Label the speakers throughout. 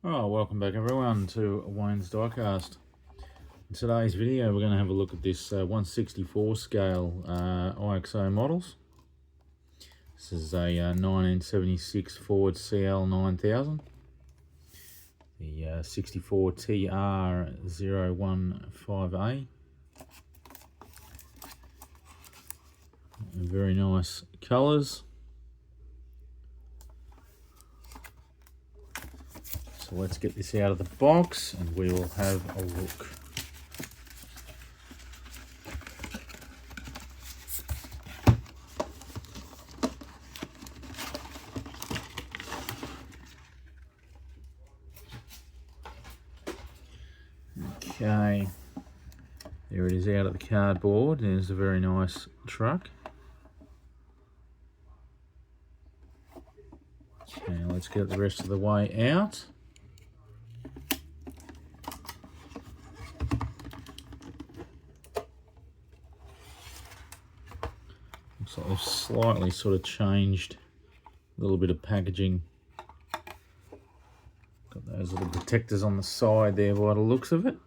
Speaker 1: Oh, welcome back everyone to Wayne's Diecast. In today's video we're going to have a look at this 1/64 scale IXO models. This is a 1976 Ford CL9000, the 64 TR015A. Very nice colours. So let's get this out of the box and we will have a look. Okay, there it is out of the cardboard. There's a very nice truck. Okay, let's get the rest of the way out. Looks like they've slightly sort of changed a little bit of packaging. Got those little protectors on the side there by the looks of it.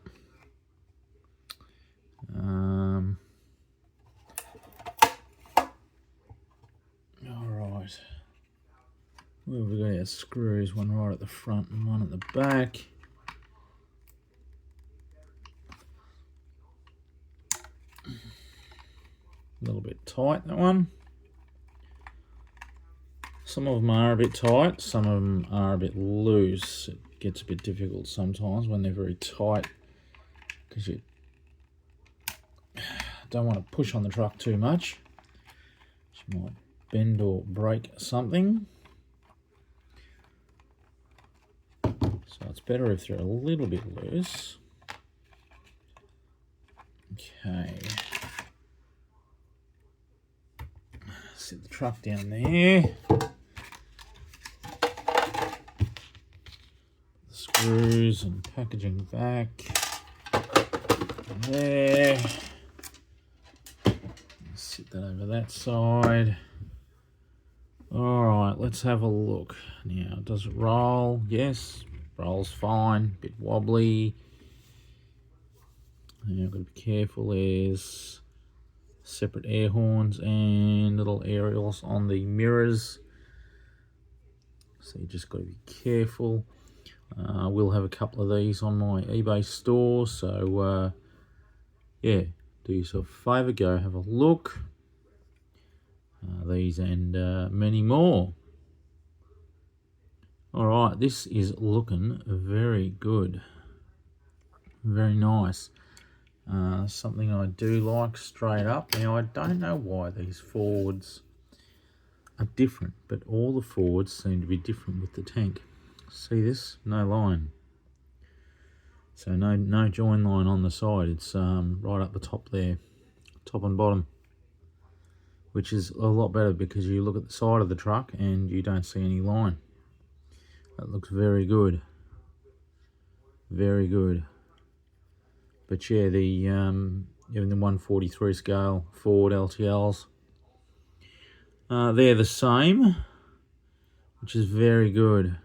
Speaker 1: Alright. Where have we got our screws? One right at the front and one at the back. A little bit tight, that one. Some of them are a bit tight, some of them are a bit loose. It gets a bit difficult sometimes when they're very tight because you don't want to push on the truck too much. You might bend or break something. So it's better if they're a little bit loose. Okay. Sit the truck down there. The screws and packaging back. There. Sit that over that side. Alright, let's have a look. Now, does it roll? Yes, rolls fine. Bit wobbly. Now, I've got to be careful. There's separate air horns and little aerials on the mirrors. So you just got to be careful. We'll have a couple of these on my eBay store. So, yeah, do yourself a favour. Go have a look. These and many more. Alright, this is looking very good. Very nice. Something I do like straight up. Now, I don't know why these Fords are different, but all the Fords seem to be different with the tank. See this? No line. So no join line on the side. It's right up the top there, top and bottom, which is a lot better because you look at the side of the truck and you don't see any line. That looks very good. Very good. But yeah, the even the 143 scale Ford LTLs, they're the same, which is very good.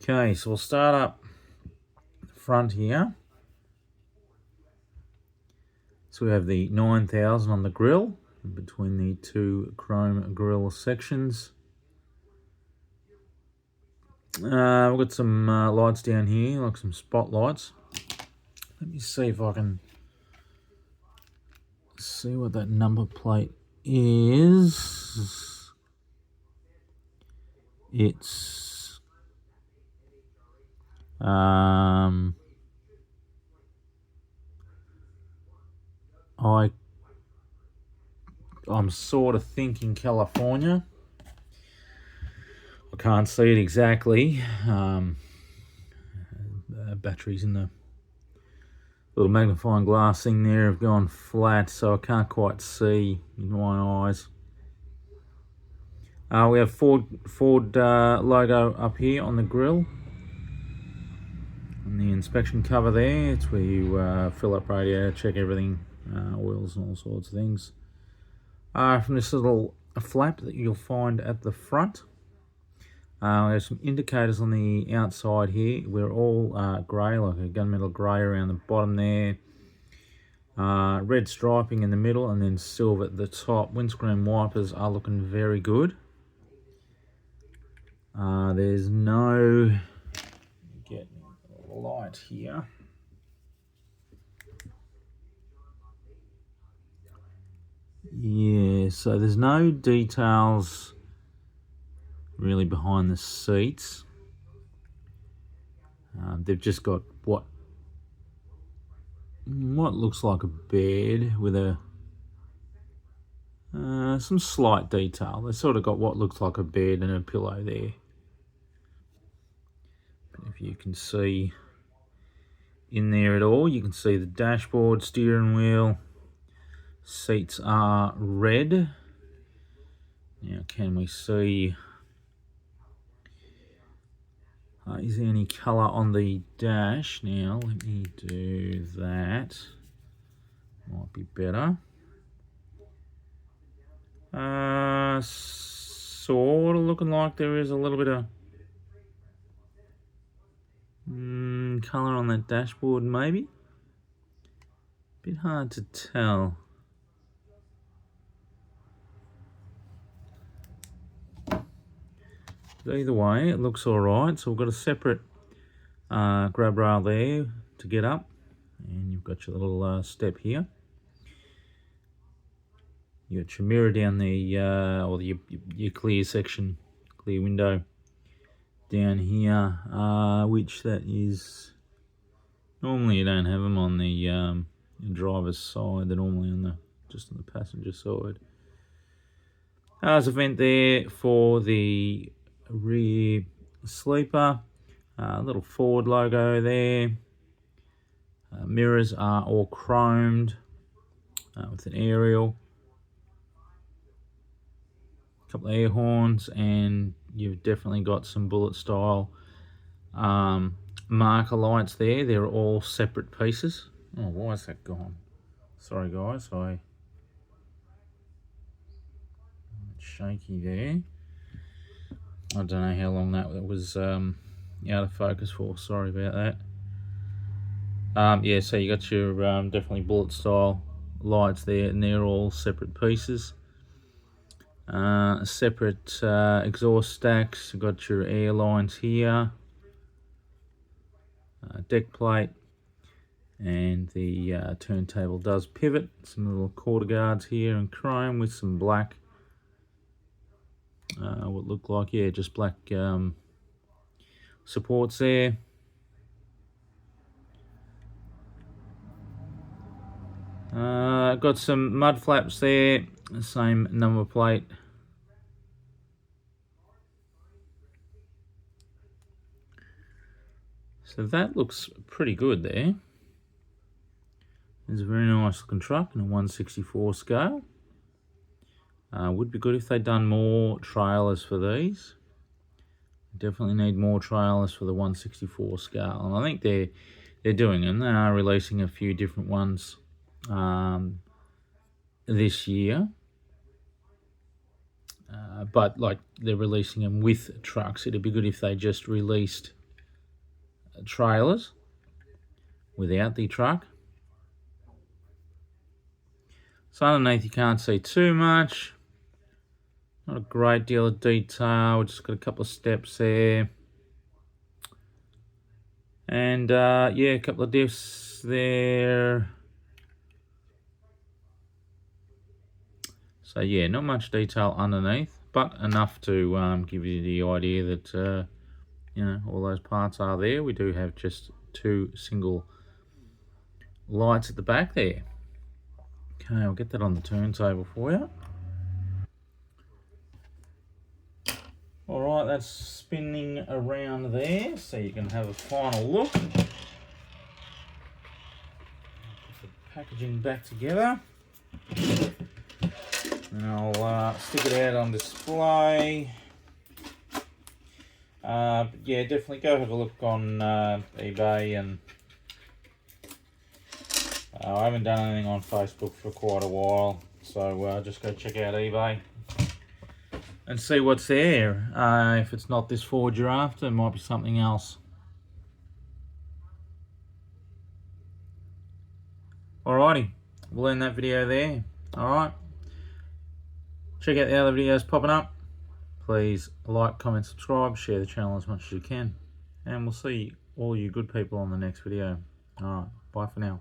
Speaker 1: Okay, so we'll start up the front here. So we have the 9000 on the grille, between the two chrome grille sections. We've got some lights down here, like some spotlights. Let me see if I can see what that number plate is. It's I'm sort of thinking California. I can't see it exactly. Batteries in the little magnifying glass thing there have gone flat, so I can't quite see in my eyes. We have Ford logo up here on the grille. On the inspection cover there, it's where you fill up radiator, check everything, oils and all sorts of things. From this little flap that you'll find at the front, There's some indicators on the outside here. We're all grey, like a gunmetal grey around the bottom there. Red striping in the middle, and then silver at the top. Windscreen wipers are looking very good. There's no get light here. Yeah, so there's no details really behind the seats. They've just got what looks like a bed with a some slight detail. They've sort of got what looks like a bed and a pillow there. But if you can see in there at all, you can see the dashboard, steering wheel. Seats are red. Now, can we see? Is there any colour on the dash? Now, let me do that. Might be better. Sort of looking like there is a little bit of colour on that dashboard, maybe. Bit hard to tell. But either way, it looks alright. So we've got a separate grab rail there to get up, and you've got your little step here. You got your mirror down the or your clear section, clear window down here, which that is normally you don't have them on the driver's side. They're normally on just on the passenger side. There's a vent there for the rear sleeper. Little Ford logo there. Mirrors are all chromed with an aerial. A couple of air horns, and you've definitely got some bullet style marker lights there. They're all separate pieces. Oh, why is that gone? Sorry guys, shaky there. I don't know how long that was out of focus for. Sorry about that. Yeah, so you got your definitely bullet style lights there, and they're all separate pieces. Separate exhaust stacks. You've got your air lines here, deck plate, and the turntable does pivot. Some little quarter guards here in chrome with some black, what look like, yeah, just black supports there. Got some mud flaps there, same number plate. So that looks pretty good there. It's a very nice looking truck in a 1/64 scale. Would be good if they'd done more trailers for these. Definitely need more trailers for the 1/64 scale, and I think they're doing them. They are releasing a few different ones this year, but like they're releasing them with trucks. It'd be good if they just released trailers without the truck. So underneath you can't see too much. Not a great deal of detail. Just got a couple of steps there. And yeah, a couple of diffs there. So yeah, not much detail underneath, but enough to give you the idea that you know, all those parts are there. We do have just two single lights at the back there. Okay, I'll get that on the turntable for you. Alright, that's spinning around there, so you can have a final look. Put the packaging back together. And I'll stick it out on display. But yeah, definitely go have a look on eBay, and I haven't done anything on Facebook for quite a while, so just go check out eBay. and see what's there. If it's not this Ford you're after, it might be something else. Alrighty, we'll end that video there. Alright, check out the other videos popping up. Please like, comment, subscribe, share the channel as much as you can. And we'll see all you good people on the next video. Alright, bye for now.